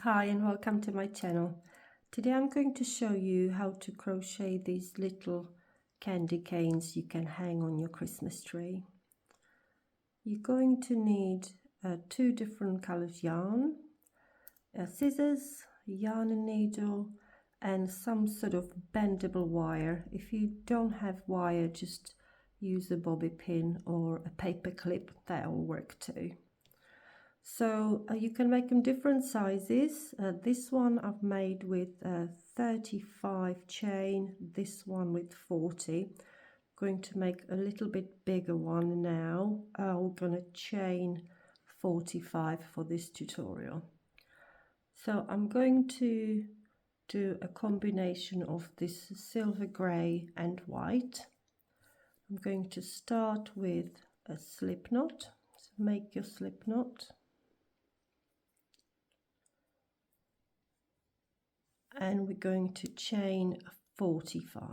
Hi and welcome to my channel. Today I'm going to show you how to crochet these little candy canes you can hang on your Christmas tree. You're going to need two different colors yarn, scissors, yarn and needle, and some sort of bendable wire. If you don't have wire, just use a bobby pin or a paper clip, that'll work too. So you can make them different sizes. This one I've made with 35 chain, this one with 40. I'm going to make a little bit bigger one now. I'm going to chain 45 for this tutorial. So I'm going to do a combination of this silver grey and white. I'm going to start with a slip knot. So make your slip knot. And we're going to chain 45.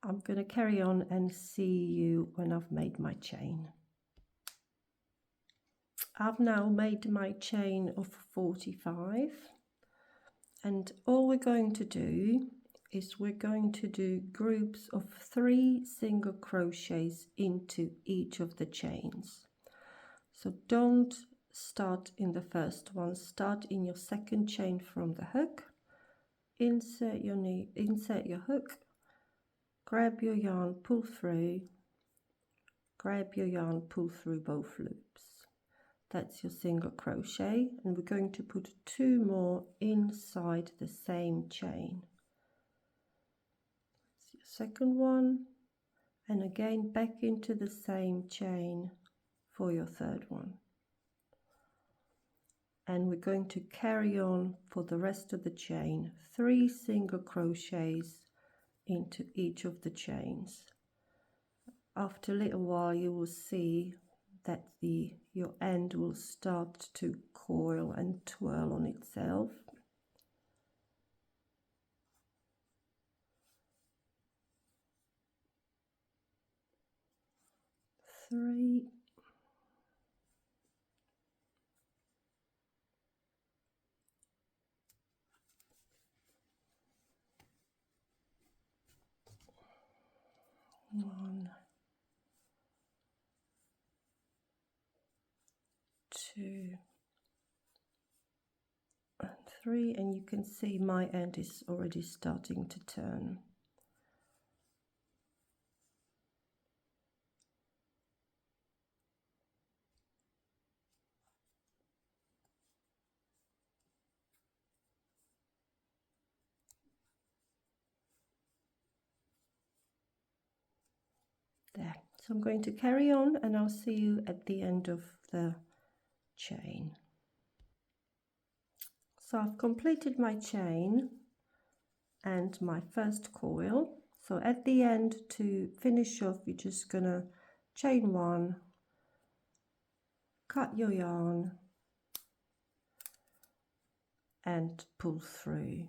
I'm going to carry on and see you when I've made my chain. I've now made my chain of 45, and all we're going to do is we're going to do groups of 3 single crochets into each of the chains. So don't start in the first one, start in your second chain from the hook, insert your hook, grab your yarn, pull through, grab your yarn, pull through both loops. That's your single crochet, and we're going to put 2 more inside the same chain. That's your second one, and again back into the same chain for your third one. And we're going to carry on for the rest of the chain, 3 single crochets into each of the chains. After a little while you will see that your end will start to coil and twirl on itself. Three, one, 2 and 3, and you can see my end is already starting to turn. There. So I'm going to carry on and I'll see you at the end of the chain. So I've completed my chain and my first coil. So at the end, to finish off, you're just gonna chain 1, cut your yarn and pull through.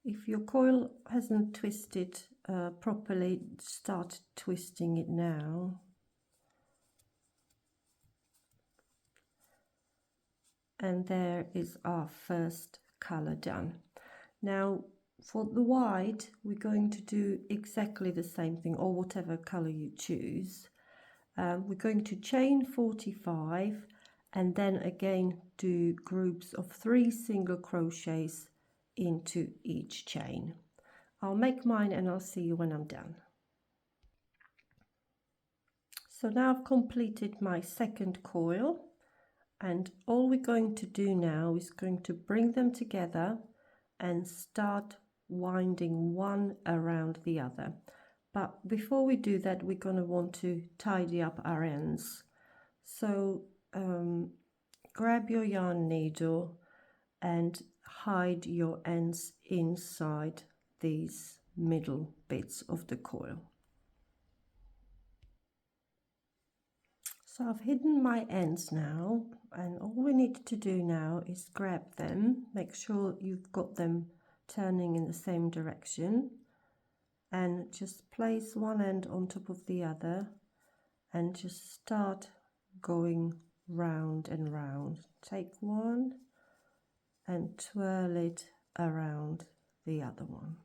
If your coil hasn't twisted properly, start twisting it now. And there is our first color done. Now for the white, we're going to do exactly the same thing, or whatever color you choose. We're going to chain 45 and then again do groups of 3 single crochets into each chain. I'll make mine and I'll see you when I'm done. So now I've completed my second coil, and all we're going to do now is going to bring them together and start winding one around the other. But before we do that, we're going to want to tidy up our ends. So grab your yarn needle and hide your ends inside these middle bits of the coil. So I've hidden my ends now, And all we need to do now is grab them, make sure you've got them turning in the same direction, and just place one end on top of the other and just start going round and round. Take one and twirl it around the other one.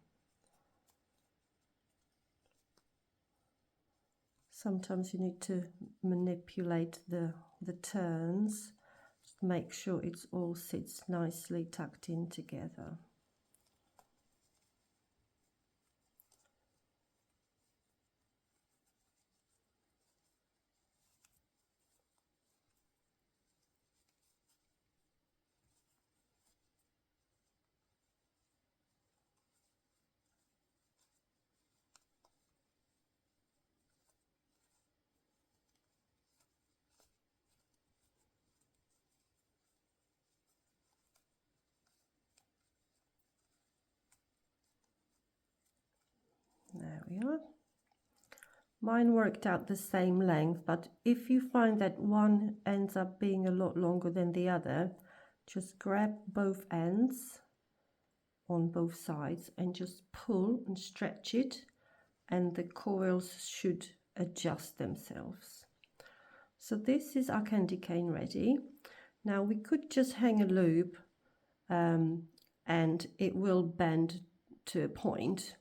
Sometimes you need to manipulate the turns to make sure it all sits nicely tucked in together. There we are. Mine worked out the same length, but if you find that one ends up being a lot longer than the other, just grab both ends on both sides and just pull and stretch it, and the coils should adjust themselves. So this is our candy cane ready. Now we could just hang a loop and it will bend to a point.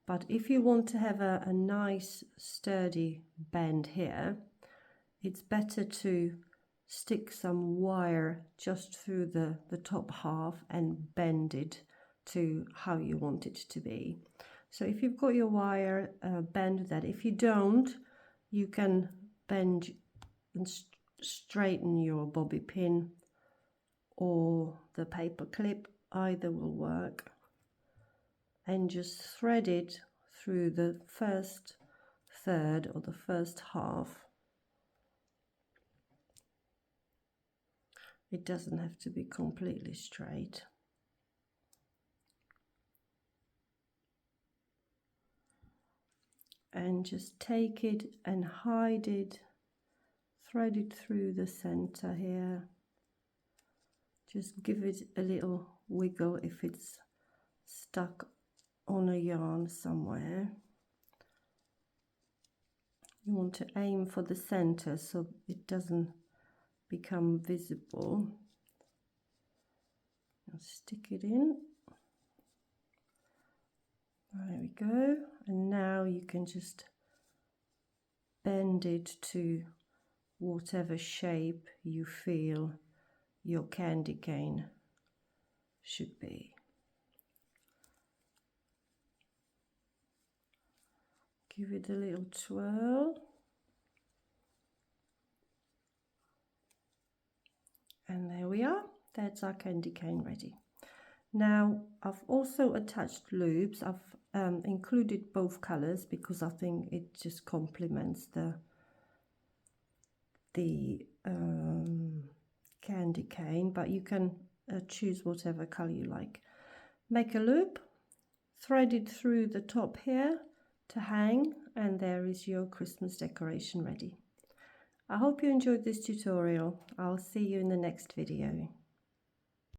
But if you want to have a nice sturdy bend here, it's better to stick some wire just through the top half and bend it to how you want it to be. So if you've got your wire, bend that. If you don't, you can bend and straighten your bobby pin or the paper clip, either will work. And just thread it through the first third or the first half. It doesn't have to be completely straight. And just take it and hide it, thread it through the center here. Just give it a little wiggle if it's stuck on a yarn somewhere. You want to aim for the center so it doesn't become visible. Now stick it in. There we go. And now you can just bend it to whatever shape you feel your candy cane should be. Give it a little twirl. And there we are. That's our candy cane ready. Now I've also attached loops. I've included both colors because I think it just complements the candy cane, but you can choose whatever color you like. Make a loop, thread it through the top here to hang, and there is your Christmas decoration ready. I hope you enjoyed this tutorial. I'll see you in the next video.